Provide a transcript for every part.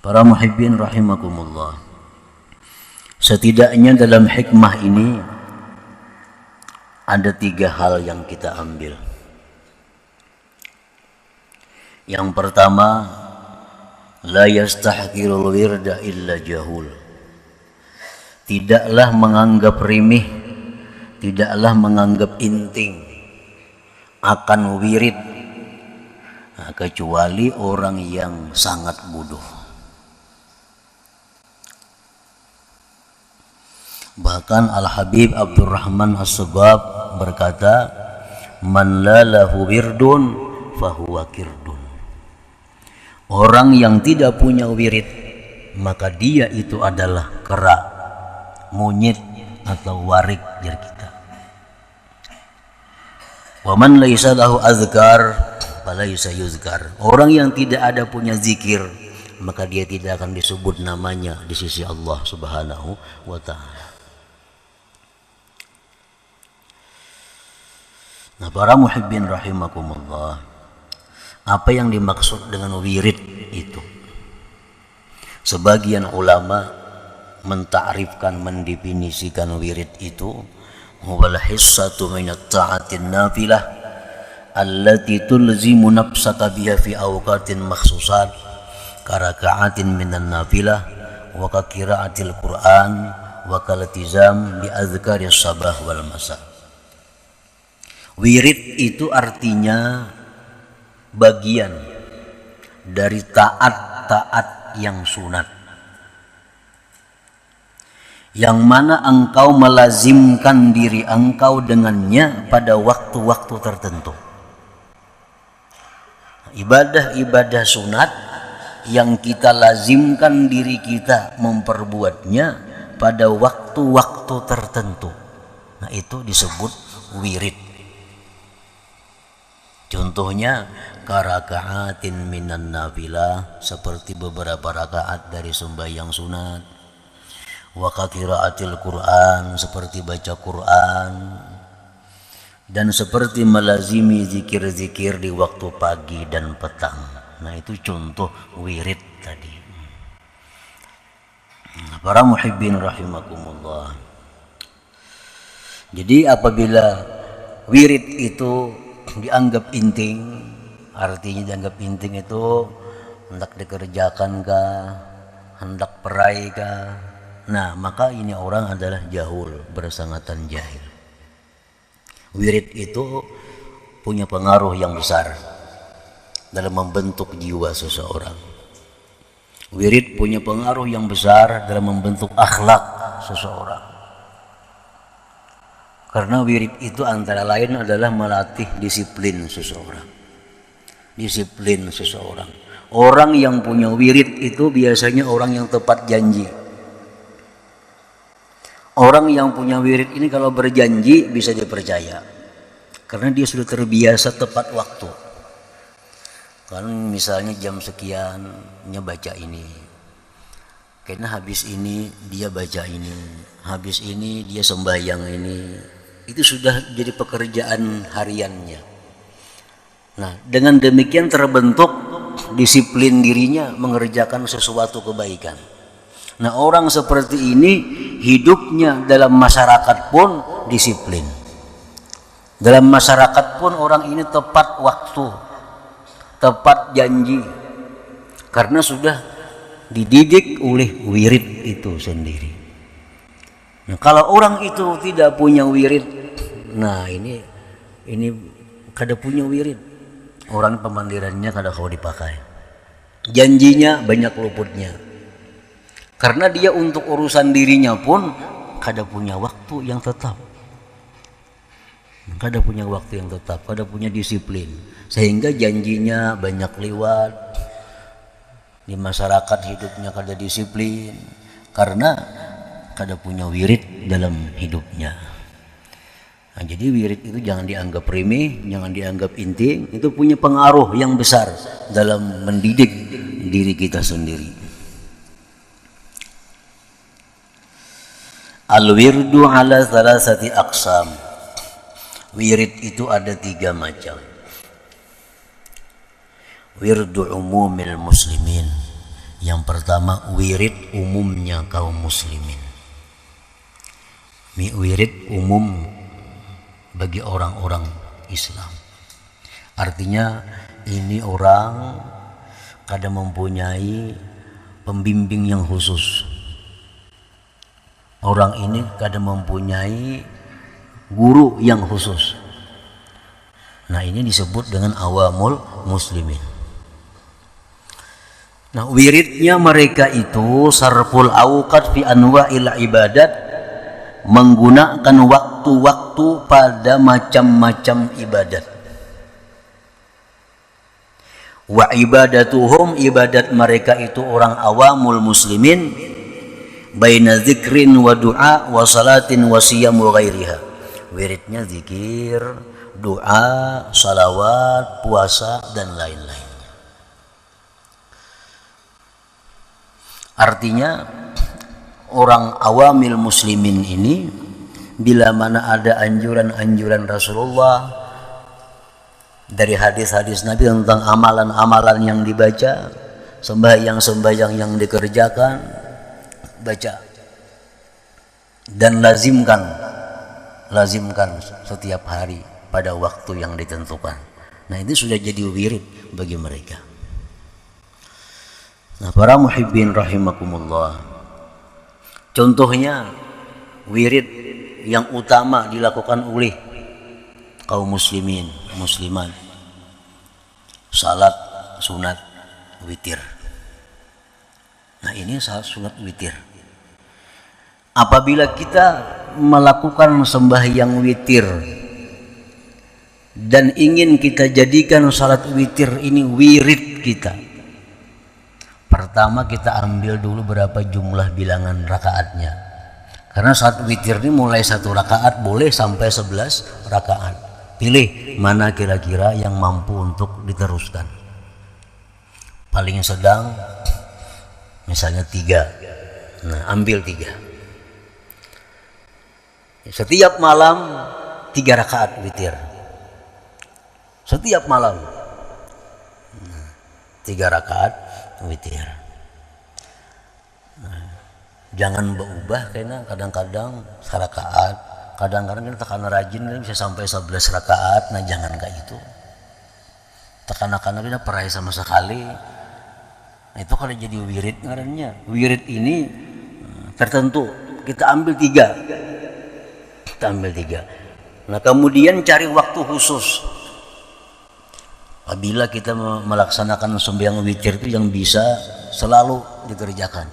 Para muhibbin rahimakumullah. Setidaknya dalam hikmah ini ada 3 hal yang kita ambil. Yang pertama, la yastahqirul wirda illa jahul. Tidaklah menganggap remeh, tidaklah menganggap inting akan wirid kecuali orang yang sangat bodoh. Bahkan Al-Habib Abdurrahman As-Subab berkata, man la lahu wirdun fahuwa kirdun. Orang yang tidak punya wirid, maka dia itu adalah kera, monyet atau warik dari kita. Wa man laisa lahu azkar falaysa yuzkar. Orang yang tidak ada punya zikir, maka dia tidak akan disebut namanya di sisi Allah Subhanahu wa taala. Nah, para muhibbin rahimakumullah, apa yang dimaksud dengan wirid itu? Sebagian ulama mentakrifkan, mendefinisikan wirid itu huwal hissatu minat ta'atin nafilah allati tulzimu nafsaka biha fi awqatin makhsusat karaka'atin minan nafilah wa kakiraatil Qur'an wa kalatizam bi azkaris sabah wal masa. Wirid itu artinya bagian dari taat-taat yang sunat, yang mana engkau melazimkan diri engkau dengannya pada waktu-waktu tertentu. Ibadah-ibadah sunat yang kita lazimkan diri kita memperbuatnya pada waktu-waktu tertentu. Nah, itu disebut wirid. Contohnya karakaatin minan nafilah, seperti beberapa rakaat dari sembahyang sunat. Wa qiraatil Qur'an, seperti baca Quran. Dan seperti melazimi zikir-zikir di waktu pagi dan petang. Nah, itu contoh wirid tadi. Para muhibbin rahimakumullah. Jadi apabila wirid itu dianggap inting, artinya dianggap inting itu hendak dikerjakan kah, hendak perai kah, nah maka ini orang adalah jahul, bersangatan jahil. Wirid itu punya pengaruh yang besar dalam membentuk jiwa seseorang. Wirid punya pengaruh yang besar dalam membentuk akhlak seseorang. Karena wirid itu antara lain adalah melatih disiplin seseorang. Disiplin seseorang. Orang yang punya wirid itu biasanya orang yang tepat janji. Orang yang punya wirid ini kalau berjanji bisa dipercaya. Karena dia sudah terbiasa tepat waktu. Kan misalnya jam sekian dia baca ini. Karena habis ini dia baca ini. Habis ini dia sembahyang ini. Itu sudah jadi pekerjaan hariannya. Nah, dengan demikian terbentuk disiplin dirinya mengerjakan sesuatu kebaikan. Nah, orang seperti ini hidupnya dalam masyarakat pun disiplin. Dalam masyarakat pun orang ini tepat waktu, tepat janji. Karena sudah dididik oleh wirid itu sendiri. Nah, kalau orang itu tidak punya wirid, nah ini kada punya wirid. Orang pemandirannya kada kau dipakai. Janjinya banyak luputnya. Karena dia untuk urusan dirinya pun kada punya waktu yang tetap. Kada punya waktu yang tetap, kada punya disiplin. Sehingga janjinya banyak lewat. Di masyarakat hidupnya kada disiplin. Karena kada punya wirid dalam hidupnya. Nah, jadi wirid itu jangan dianggap remeh, jangan dianggap inting. Itu punya pengaruh yang besar dalam mendidik diri kita sendiri. Al-wirdu ala thalathati aqsam. Wirid itu ada 3 macam. Wirdu umumil muslimin, Yang pertama, wirid umumnya kaum muslimin. Wirid umum bagi orang-orang Islam. Artinya ini orang kadang mempunyai pembimbing yang khusus. Orang ini kadang mempunyai guru yang khusus. Nah, ini disebut dengan awamul muslimin. Nah, wiridnya mereka itu sarful awqat fi anwa'il ibadat, menggunakan waktu-waktu pada macam-macam ibadat. Wa ibadatuhum, ibadat mereka itu orang awamul muslimin, baina dzikrin wa du'a wa salatin wa siyam wa ghairiha. Wiridnya zikir, doa, salawat, puasa dan lain-lain. Artinya orang awamil muslimin ini bila mana ada anjuran-anjuran Rasulullah dari hadis-hadis Nabi tentang amalan-amalan yang dibaca, sembahyang-sembahyang yang dikerjakan, baca dan lazimkan setiap hari pada waktu yang ditentukan. Nah, ini sudah jadi wirid bagi mereka. Nah, para muhibbin rahimakumullah, contohnya wirid yang utama dilakukan oleh kaum muslimin, muslimat, salat sunat witir. Nah, ini salat sunat witir. Apabila kita melakukan sembahyang witir dan ingin kita jadikan salat witir ini wirid kita, pertama kita ambil dulu berapa jumlah bilangan rakaatnya. Karena salat witir ini mulai 1 rakaat boleh sampai 11 rakaat. Pilih mana kira-kira yang mampu untuk diteruskan. Paling sedang misalnya 3. Nah, ambil 3. Setiap malam 3 rakaat witir. Setiap malam 3 rakaat witir. Nah, jangan berubah karena kadang-kadang serakaat, kadang-kadang kita karena rajin bisa sampai 11 rakaat. Nah, jangan kayak itu. Tekan-tekan kita peraih sama sekali. Nah, itu kalau jadi wirid ngarannya. Wirid ini tertentu. Kita ambil 3. Nah, kemudian cari waktu khusus. Apabila kita melaksanakan sembahyang witir itu yang bisa selalu dikerjakan.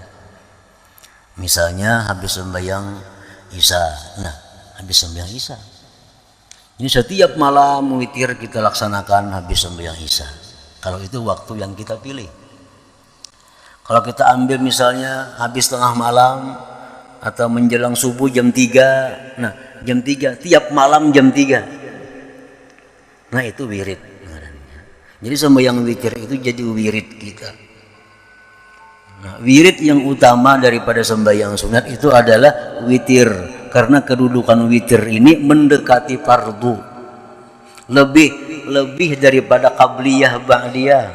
Misalnya habis sembahyang Isya. Nah, habis sembahyang Isya. Ini setiap malam witir kita laksanakan habis sembahyang Isya. Kalau itu waktu yang kita pilih. Kalau kita ambil misalnya habis tengah malam atau menjelang subuh jam 3. Nah, jam 3, tiap malam jam 3. Nah, itu wirid. Jadi sembahyang witir itu jadi wirid kita. Nah, wirid yang utama daripada sembahyang sunat itu adalah witir. Karena kedudukan witir ini mendekati fardu. Lebih daripada qabliyah ba'diyah.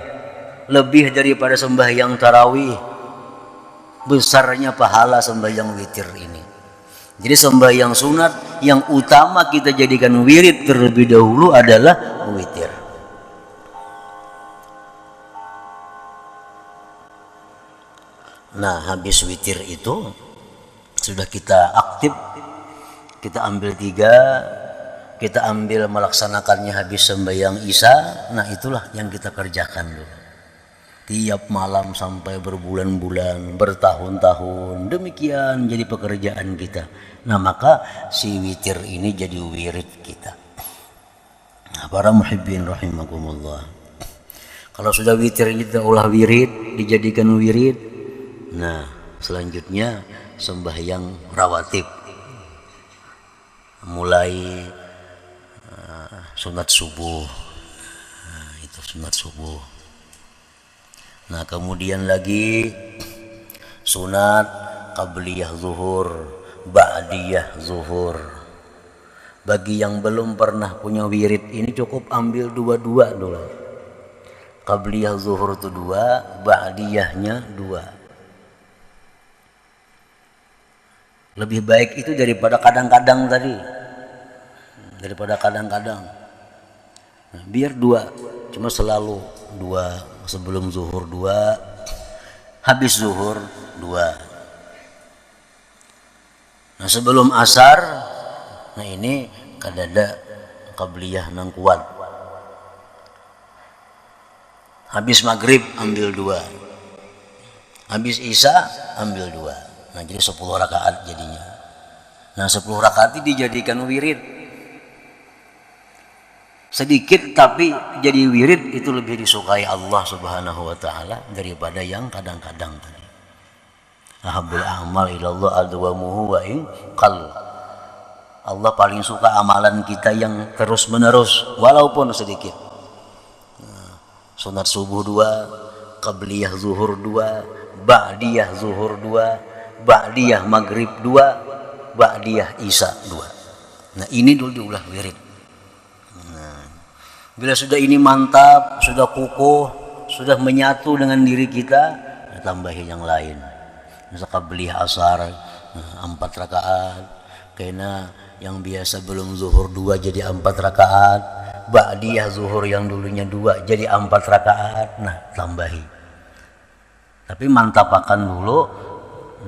Lebih daripada sembahyang tarawih. Besarnya pahala sembahyang witir ini. Jadi sembahyang sunat yang utama kita jadikan wirid terlebih dahulu adalah witir. Nah, habis witir itu sudah kita aktif, kita ambil 3, kita ambil melaksanakannya habis sembahyang Isya. Nah, itulah yang kita kerjakan dulu. Tiap malam sampai berbulan-bulan, bertahun-tahun, demikian jadi pekerjaan kita. Nah, maka si witir ini jadi wirid kita. Nah, para muhibbin rahimakumullah, kalau sudah witir ini kita olah wirid, dijadikan wirid. Nah, selanjutnya sembahyang rawatib. Mulai sunat subuh. Nah, itu sunat subuh. Nah, kemudian lagi sunat qabliyah zuhur, ba'diyah zuhur. Bagi yang belum pernah punya wirid ini cukup ambil 2 dulu. Qabliyah zuhur itu 2, ba'diyahnya 2. Lebih baik itu daripada kadang-kadang tadi. Daripada kadang-kadang. Nah, biar 2, cuma selalu 2, sebelum zuhur 2, habis zuhur 2. Nah, sebelum asar, nah ini kadada qabliyah nang kuat. Habis maghrib ambil 2, habis isya ambil 2. Nah, jadi 10 rakaat jadinya. Nah, 10 rakaat ini dijadikan wirid. Sedikit tapi jadi wirid itu lebih disukai Allah Subhanahu wa taala daripada yang kadang-kadang tadi. Ahabbul a'mal ilallah adwamuhu wa in qall. Allah paling suka amalan kita yang terus-menerus walaupun sedikit. Sunat subuh 2, qabliyah zuhur 2, ba'diyah zuhur 2, ba'diyah maghrib 2, ba'diyah isya 2. Nah, ini dulu diulah wirid. Bila sudah ini mantap, sudah kukuh, sudah menyatu dengan diri kita, tambahin yang lain. Misal qabliyah asar 4 rakaat, karena yang biasa belum zuhur 2 jadi 4 rakaat, ba'diyah zuhur yang dulunya 2 jadi 4 rakaat. Nah, tambahi. Tapi mantapakan dulu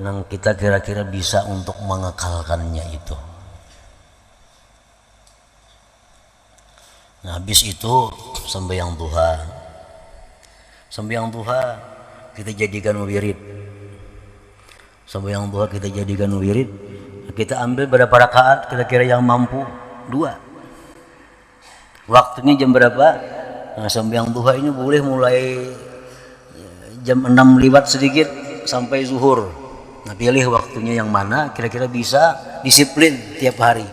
yang kita kira-kira bisa untuk mengekalkannya itu. Nah, habis itu sembahyang duha. Sembahyang duha kita jadikan wirid. Sembahyang duha kita jadikan wirid. Kita ambil berapa rakaat kira-kira yang mampu? 2. Waktunya jam berapa? Nah, sembahyang duha ini boleh mulai jam 6 lewat sedikit sampai zuhur. Nah, pilih waktunya yang mana kira-kira bisa disiplin tiap hari.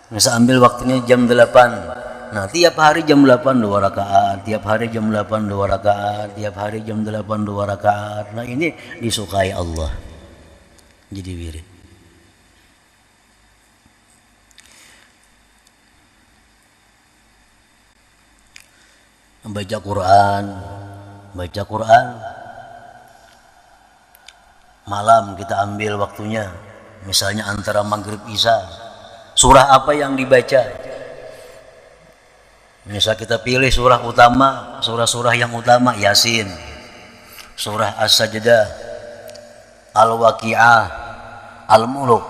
Misal ambil waktunya jam 8. Nah, tiap hari jam 8 2 rakaat, tiap hari jam 8 2 rakaat, tiap hari jam 8 2 rakaat. Nah, ini disukai Allah. Jadi wirid. Baca Quran, baca Quran. Malam kita ambil waktunya. Misalnya antara maghrib isya. Surah apa yang dibaca? Misal kita pilih surah utama, surah-surah yang utama Yasin, surah As-Sajdah, Al-Waqi'ah, Al-Muluk.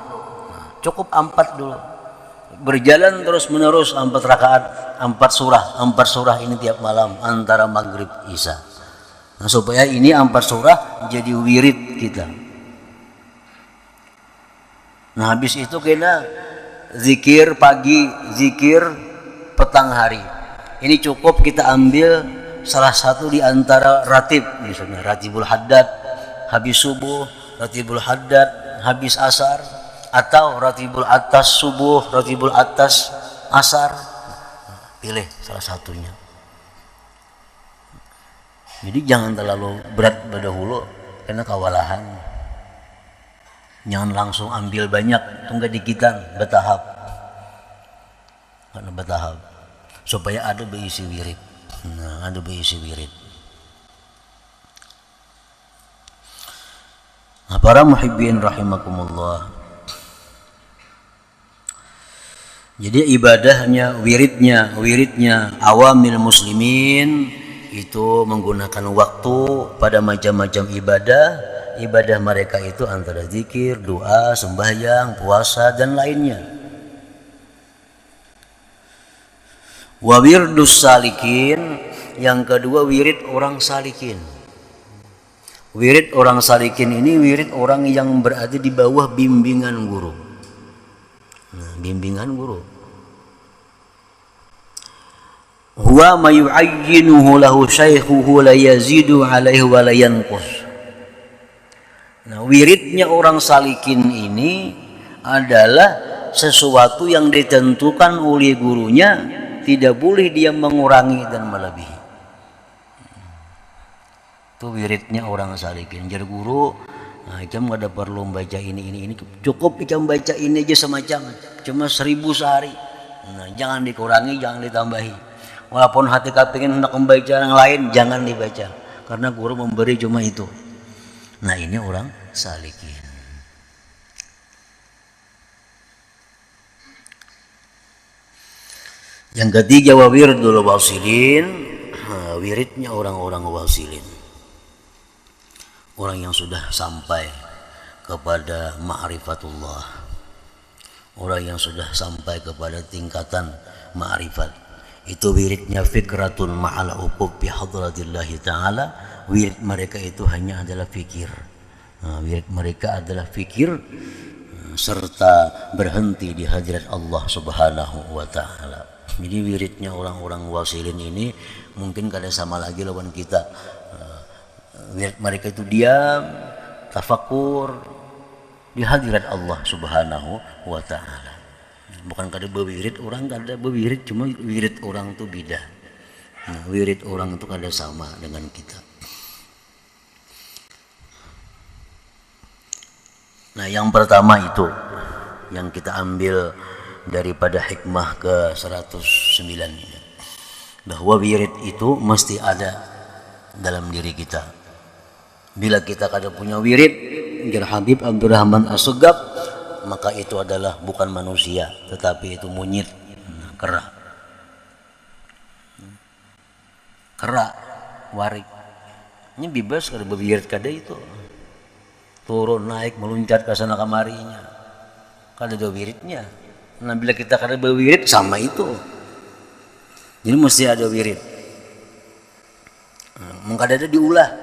Nah, cukup 4 dulu. Berjalan terus menerus 4 rakaat, 4 surah ini tiap malam antara maghrib isya. Nah, supaya ini 4 surah jadi wirid kita. Nah, habis itu kena zikir pagi, zikir petang hari. Ini cukup kita ambil salah satu di antara ratib, misalnya ratibul haddad habis subuh, ratibul haddad habis asar, atau ratibul atas subuh, ratibul atas asar. Pilih salah satunya. Jadi jangan terlalu berat pada hulu karena kewalahan. Jangan langsung ambil banyak, tunggu dikitan, bertahap. Karena bertahap supaya ada berisi wirid. Nah, ada berisi wirid. Nah, para muhibbin rahimakumullah. Jadi ibadahnya, wiridnya awamil muslimin itu menggunakan waktu pada macam-macam ibadah. Ibadah mereka itu antara zikir, doa, sembahyang, puasa dan lainnya. Wa wirdus salikin, yang kedua wirid orang salikin. Wirid orang salikin ini wirid orang yang berada di bawah bimbingan guru. Nah, bimbingan guru. Huwa ma yu'ayyinuhu lahu syaikhuhu la yazidu alaihi wa la yanqus. Nah, wiridnya orang salikin ini adalah sesuatu yang ditentukan oleh gurunya, tidak boleh dia mengurangi dan melebihi. Itu wiridnya orang salikin. Jadi guru, nah, Icam gak ada perlu baca ini. Cukup Icam baca ini aja semacam. Cuma 1000 sehari. Nah, jangan dikurangi, jangan ditambahi. Walaupun hati kepingin hendak membaca yang lain, jangan dibaca, karena guru memberi cuma itu. Nah ini orang salikin. Yang ketiga, wa wirdul wasilin, wiridnya orang-orang wasilin, orang yang sudah sampai kepada ma'rifatullah, orang yang sudah sampai kepada tingkatan ma'rifat. Itu wiridnya fikratun ma'al uqub bi hadratillahi ta'ala. Wirid mereka itu hanya adalah fikir. Wirid mereka adalah fikir serta berhenti di hadirat Allah Subhanahu wa ta'ala. Jadi wiridnya orang-orang wasilin ini mungkin kada sama lagi lawan kita. Wirid mereka itu diam, tafakur di hadirat Allah Subhanahu wa ta'ala. Bukan kada bewirid, orang kada bewirid, cuma wirid orang itu beda. Nah, wirid orang itu kada sama dengan kita. Nah, yang pertama itu yang kita ambil daripada hikmah ke 109 ini, bahwa wirid itu mesti ada dalam diri kita. Bila kita kada punya wirid, Jar Habib Abdurrahman As-Segaf, maka itu adalah bukan manusia, tetapi itu monyet, kera. Kera, warik. Ini bebas kada bewirid kada itu. Turun naik meluncat ke sana kemarinya. Kada ada wiridnya. Nah bila kita kada bewirid sama itu. Jadi mesti ada wirid. Mengkada ada diulah.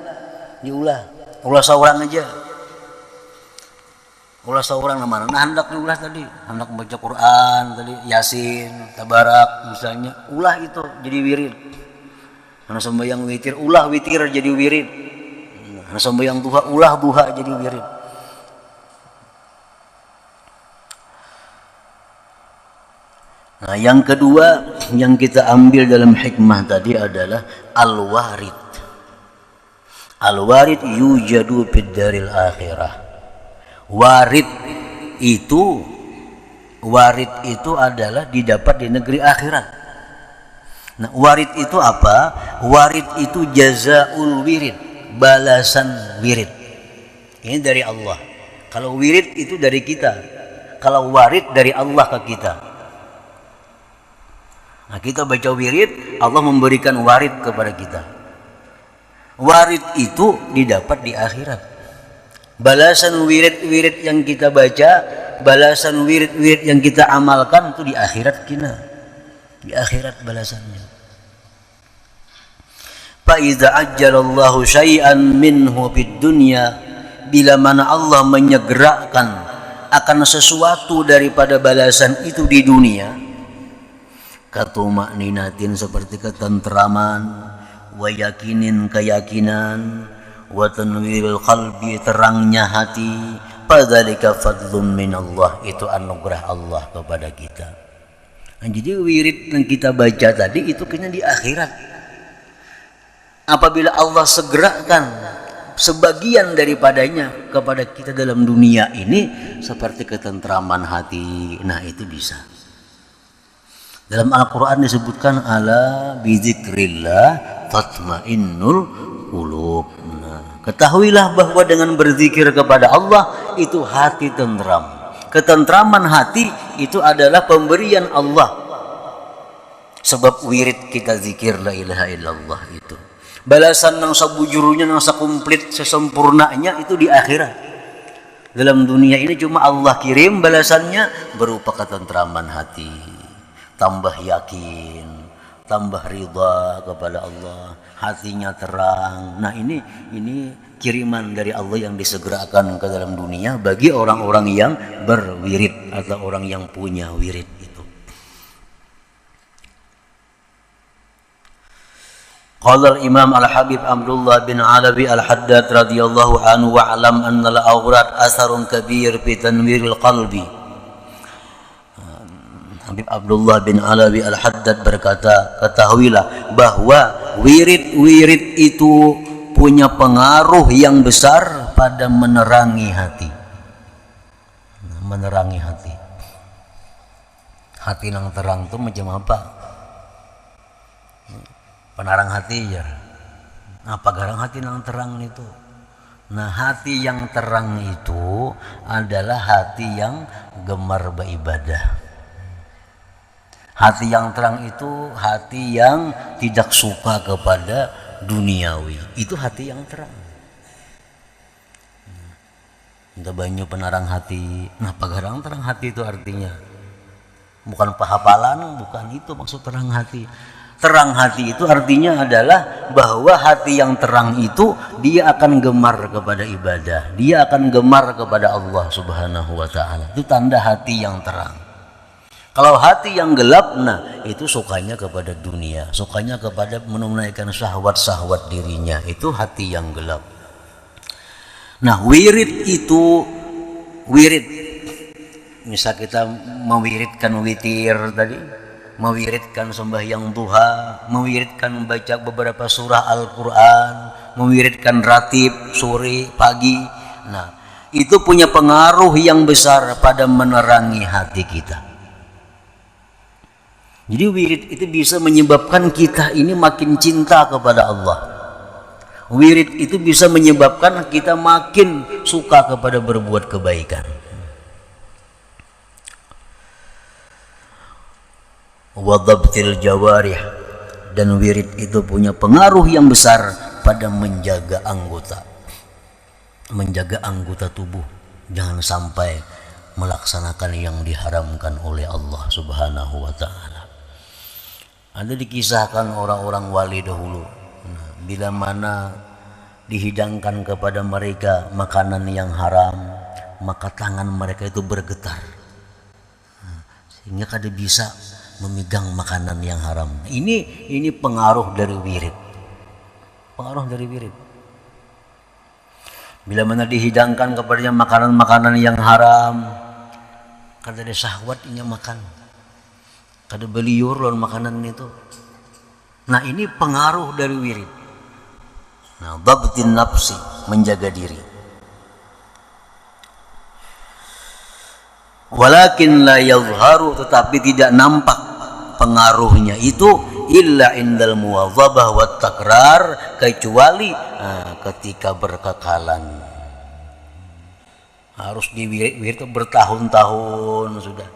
Ulah seorang aja. Ulah seorang mana? Nah hendak diulah tadi, hendak membaca Quran tadi, Yasin, Tabarak misalnya, ulah itu jadi wirid. Karena sembahyang witir, ulah witir jadi wirid. Karena sembahyang duha, ulah duha jadi wirid. Nah yang kedua yang kita ambil dalam hikmah tadi adalah al-warid. Al-warid yujadu fid daril akhirah. Warid itu adalah didapat di negeri akhirat. Nah, warid itu apa? Warid itu jazaul wirid, balasan wirid. Ini dari Allah. Kalau wirid itu dari kita. Kalau warid dari Allah ke kita. Nah, kita baca wirid, Allah memberikan warid kepada kita. Warid itu didapat di akhirat. Balasan wirid-wirid yang kita baca, balasan wirid-wirid yang kita amalkan itu di akhirat kita. Di akhirat balasannya. Fa idza ajjalallahu syai'an minhu fid dunya, bila mana Allah menyegerakan akan sesuatu daripada balasan itu di dunia, katuma'ninatin seperti ketentraman, wa yakinin keyakinan, wa tanwirul qalbi terangnya hati, fadzalika fadlun minallah, itu anugerah Allah kepada kita. Nah, jadi wirid yang kita baca tadi itu kena di akhirat. Apabila Allah segerakan sebagian daripadanya kepada kita dalam dunia ini seperti ketentraman hati, nah itu bisa. Dalam Al-Quran disebutkan ala bizikrillah tatmainnul qulub. Ketahuilah bahwa dengan berzikir kepada Allah itu hati tentram. Ketentraman hati itu adalah pemberian Allah. Sebab wirid kita zikir la ilaha illallah itu. Balasan yang sabujurnya, yang sakumplit, sesempurnanya itu di akhirat. Dalam dunia ini cuma Allah kirim balasannya berupa ketentraman hati. Tambah yakin, tambah ridha kepada Allah, hatinya terang. Nah ini kiriman dari Allah yang disegerakan ke dalam dunia bagi orang-orang yang berwirid atau orang yang punya wirid itu. Qala al-Imam Al-Habib Abdullah bin Alawi Al-Haddad radhiyallahu anhu wa alam anna al-awrad asarun kabir fi tanwiril qalbi. Habib Abdullah bin Alawi Al-Haddad berkata, ketahuilah bahwa wirid-wirid itu punya pengaruh yang besar pada menerangi hati. Menerangi hati. Hati yang terang itu macam apa? penarang hati ya. Apa garang hati yang terang itu? Nah, hati yang terang itu adalah hati yang gemar beribadah. Hati yang terang itu hati yang tidak suka kepada duniawi. Itu hati yang terang. Kita banyak penarang hati. Nah, pagarang terang hati itu artinya bukan pahapalan, bukan itu maksud terang hati. Terang hati itu artinya adalah bahwa hati yang terang itu dia akan gemar kepada ibadah, dia akan gemar kepada Allah Subhanahu wa taala. Itu tanda hati yang terang. Kalau hati yang gelap, nah itu sukanya kepada dunia, sukanya kepada menunaikan syahwat-syahwat dirinya. Itu hati yang gelap. Nah, wirid itu wirid. Misal kita mewiridkan witir tadi, mewiridkan sembahyang duha, mewiridkan membaca beberapa surah Al-Quran, mewiridkan ratib sore pagi. Nah, itu punya pengaruh yang besar pada menerangi hati kita. Jadi wirid itu bisa menyebabkan kita ini makin cinta kepada Allah. Wirid itu bisa menyebabkan kita makin suka kepada berbuat kebaikan. Wadabtil jawarih, dan wirid itu punya pengaruh yang besar pada menjaga anggota tubuh, jangan sampai melaksanakan yang diharamkan oleh Allah Subhanahu wa taala. Ada dikisahkan orang-orang wali dahulu, bila mana dihidangkan kepada mereka makanan yang haram, maka tangan mereka itu bergetar, sehingga kada bisa memegang makanan yang haram. Ini pengaruh dari wirid. Pengaruh dari wirid. Bila mana dihidangkan kepadanya makanan-makanan yang haram, kada ada syahwat inya makan, kada beliur lawan makanan itu. Nah, ini pengaruh dari wirid. Nah, dhabtin nafsi, menjaga diri. Walakin la yadhharu, tetapi tidak nampak pengaruhnya itu illa indal muwadhabah wa takrar, kecuali ketika berkekalan. Harus di wirid itu bertahun-tahun sudah.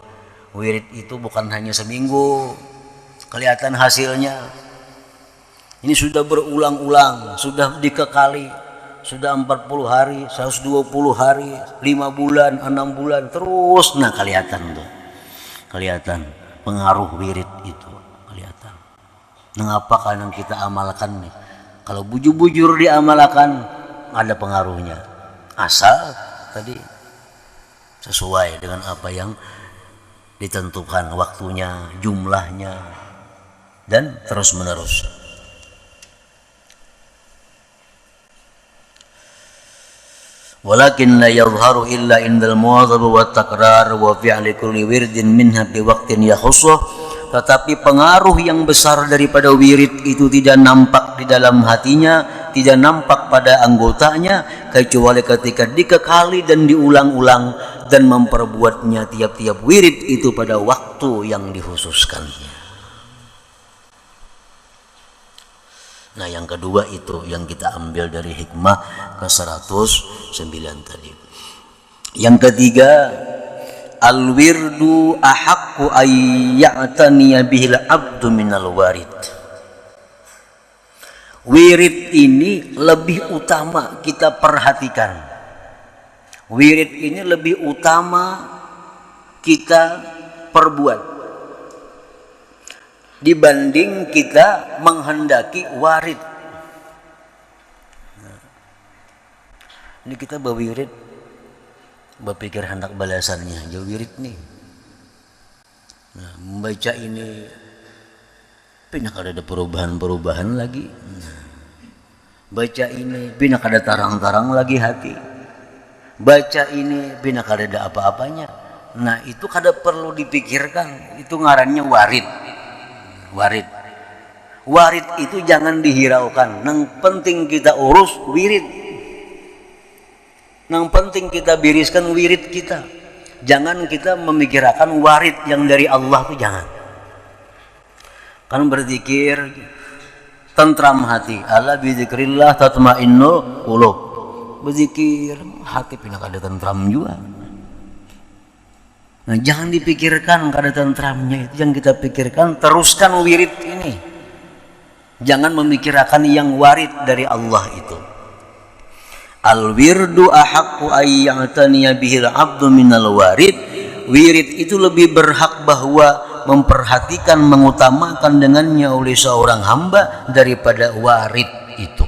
Wirid itu bukan hanya seminggu kelihatan hasilnya. Ini sudah berulang-ulang, sudah dikekali, sudah 40 hari, 120 hari, 5 bulan, 6 bulan, terus. Nah, kelihatan tuh, kelihatan pengaruh wirid itu, kelihatan. Nah, apa kan yang kita amalkan nih? Kalau bujur-bujur diamalkan, ada pengaruhnya. Asal tadi sesuai dengan apa yang ditentukan waktunya, jumlahnya, dan terus menerus. Walakin la yadhharu illa indal muwadhabah wa takrar wa fi'li kulli wirdin minha bi waqtin yakhussuh. Tetapi pengaruh yang besar daripada wirid itu tidak nampak di dalam hatinya, tidak nampak pada anggotanya, kecuali ketika dikekali dan diulang-ulang dan memperbuatnya tiap-tiap wirid itu pada waktu yang dikhususkannya. Nah, yang kedua itu yang kita ambil dari hikmah ke-109 tadi. Yang ketiga, al-wirdu ahaqqu ayya'taniya bihil abdu minal warid. Wirid ini lebih utama kita perhatikan. Wirid ini lebih utama kita perbuat dibanding kita menghendaki warid. Nah, ini kita berwirid, berpikir hendak balasannya, jauh wirid nih. Nah, membaca ini, pindah ada perubahan-perubahan lagi. Nah, baca ini, pindah ada tarang-tarang lagi hati. Baca ini, pindah ada apa-apanya. Nah, itu kada perlu dipikirkan, itu ngarannya warid. Warid itu jangan dihiraukan. Yang penting kita urus wirid. Yang penting kita biriskan wirid kita. Jangan kita memikirkan warid yang dari Allah itu, jangan. Kan berzikir tentram hati. Ala bidzikrillah tatmainnul qulub. Berzikir hati pindah kada tentram juga. Nah, jangan dipikirkan kada tentramnya itu, yang kita pikirkan teruskan wirid ini. Jangan memikirkan yang warid dari Allah itu. Al wirdu ahaqqu ay ya'taniya bihil 'abdu minal warid. Wirid itu lebih berhak bahwa memperhatikan, mengutamakan dengannya oleh seorang hamba daripada warid itu.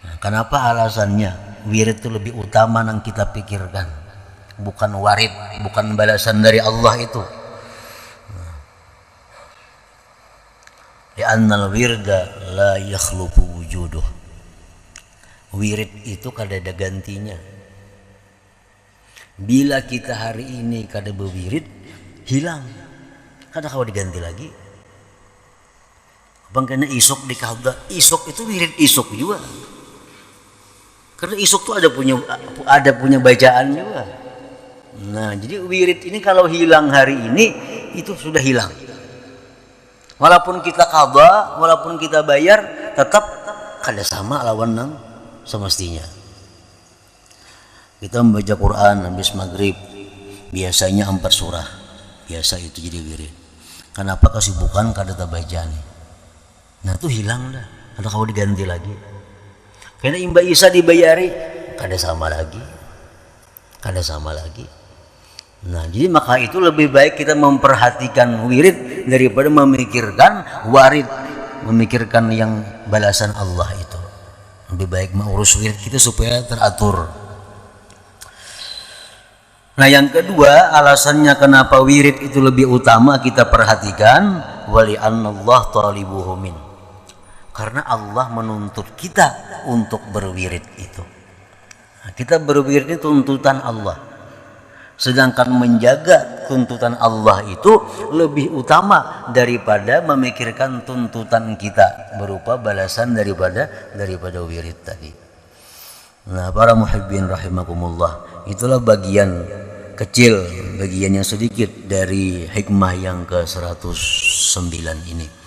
Nah, kenapa alasannya? Wirid itu lebih utama yang kita pikirkan, bukan warid, bukan balasan dari Allah itu. Li'annal wirda la yakhlufu wujuduh. Wirid itu kada ada gantinya. Bila kita hari ini kada berwirid, hilang, kada kau diganti lagi. Bang kena isok di kada, isok itu wirid isok juga. Karena isok itu ada punya bacaan juga. Nah, jadi wirid ini kalau hilang hari ini itu sudah hilang. Walaupun kita qada, walaupun kita bayar, tetap kada sama lawan nang semestinya. Kita membaca Quran habis maghrib biasanya 4 surah, biasa itu jadi wirid. Kenapa kesibukan kada baca nih? Nah itu hilang dah, ada kau diganti lagi. Karena imba Isa dibayari kada sama lagi, kada sama lagi. Nah jadi maka itu lebih baik kita memperhatikan wirid daripada memikirkan warid, memikirkan yang balasan Allah itu. Lebih baik mengurus wirid kita supaya teratur. Nah yang kedua alasannya kenapa wirid itu lebih utama kita perhatikan, wali annallah talibuhu min. Karena Allah menuntut kita untuk berwirid itu. Nah, kita berwirid itu tuntutan Allah. Sedangkan menjaga tuntutan Allah itu lebih utama daripada memikirkan tuntutan kita berupa balasan daripada wirid tadi. Nah, para muhibbin rahimakumullah, itulah bagian kecil, bagian yang sedikit dari hikmah yang ke-109 ini.